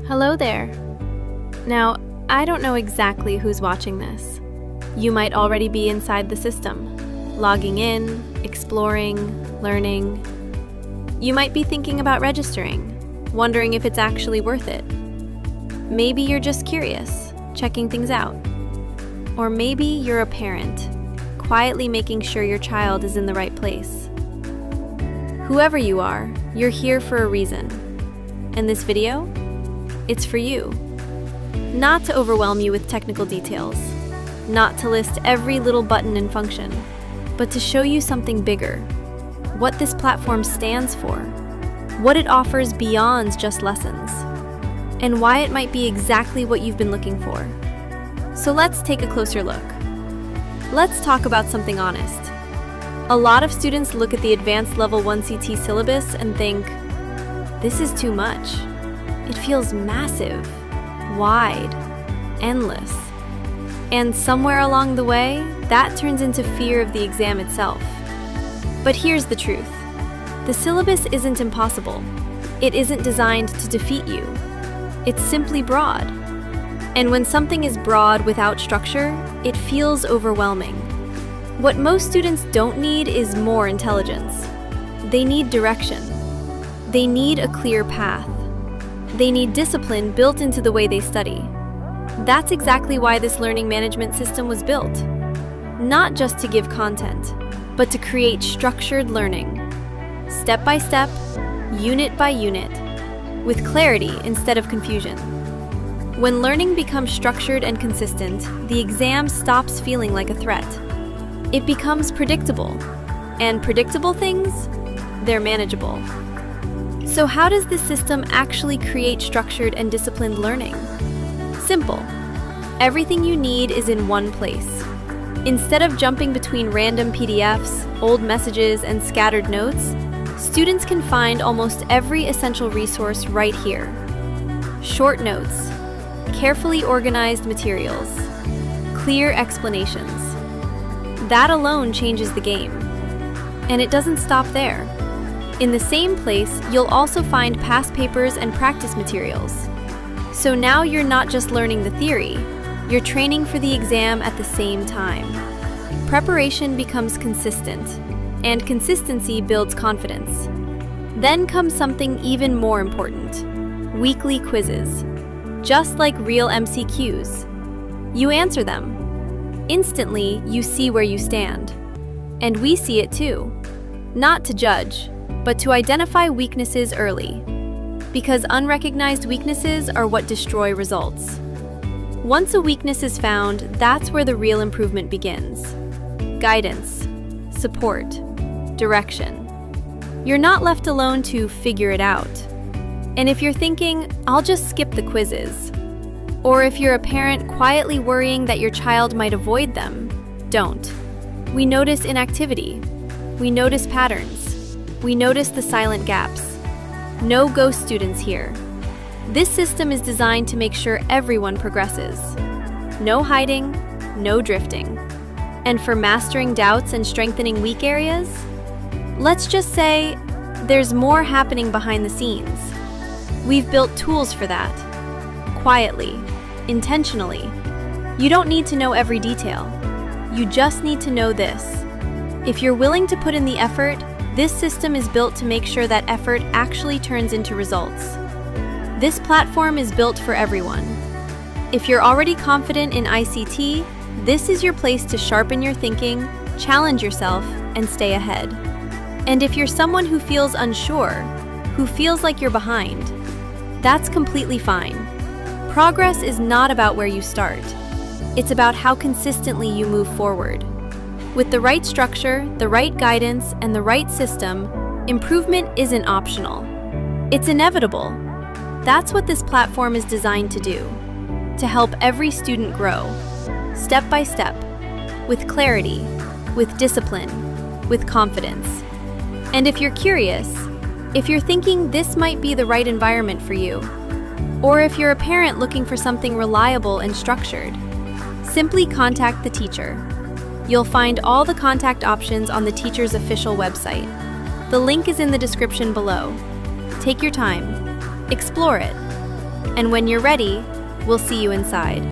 Hello there. Now, I don't know exactly who's watching this. You might already be inside the system, logging in, exploring, learning. You might be thinking about registering, wondering if it's actually worth it. Maybe you're just curious, checking things out. Or maybe you're a parent, quietly making sure your child is in the right place. Whoever you are, you're here for a reason. And this video? It's for you. Not to overwhelm you with technical details, not to list every little button and function, but to show you something bigger, what this platform stands for, what it offers beyond just lessons, and why it might be exactly what you've been looking for. So let's take a closer look. Let's talk about something honest. A lot of students look at the Advanced Level 1 CT syllabus and think, this is too much. It feels massive, wide, endless. And somewhere along the way, that turns into fear of the exam itself. But here's the truth. The syllabus isn't impossible. It isn't designed to defeat you. It's simply broad. And when something is broad without structure, it feels overwhelming. What most students don't need is more intelligence. They need direction. They need a clear path. They need discipline built into the way they study. That's exactly why this learning management system was built. Not just to give content, but to create structured learning. Step by step, unit by unit, with clarity instead of confusion. When learning becomes structured and consistent, the exam stops feeling like a threat. It becomes predictable. And predictable things, they're manageable. So how does this system actually create structured and disciplined learning? Simple. Everything you need is in one place. Instead of jumping between random PDFs, old messages, and scattered notes, students can find almost every essential resource right here. Short notes, carefully organized materials, clear explanations. That alone changes the game. And it doesn't stop there. In the same place, you'll also find past papers and practice materials. So now you're not just learning the theory, you're training for the exam at the same time. Preparation becomes consistent, and consistency builds confidence. Then comes something even more important: weekly quizzes. Just like real MCQs. You answer them. Instantly, you see where you stand. And we see it too. Not to judge, but to identify weaknesses early. Because unrecognized weaknesses are what destroy results. Once a weakness is found, that's where the real improvement begins. Guidance, support, direction. You're not left alone to figure it out. And if you're thinking, I'll just skip the quizzes, or if you're a parent quietly worrying that your child might avoid them, don't. We notice inactivity. We notice patterns. We notice the silent gaps. No ghost students here. This system is designed to make sure everyone progresses. No hiding, no drifting. And for mastering doubts and strengthening weak areas, let's just say there's more happening behind the scenes. We've built tools for that. Quietly, intentionally. You don't need to know every detail. You just need to know this. If you're willing to put in the effort, this system is built to make sure that effort actually turns into results. This platform is built for everyone. If you're already confident in ICT, this is your place to sharpen your thinking, challenge yourself, and stay ahead. And if you're someone who feels unsure, who feels like you're behind, that's completely fine. Progress is not about where you start. It's about how consistently you move forward. With the right structure, the right guidance, and the right system, improvement isn't optional. It's inevitable. That's what this platform is designed to do, to help every student grow, step by step, with clarity, with discipline, with confidence. And if you're curious, if you're thinking this might be the right environment for you, or if you're a parent looking for something reliable and structured, simply contact the teacher. You'll find all the contact options on the teacher's official website. The link is in the description below. Take your time. Explore it. And when you're ready, we'll see you inside.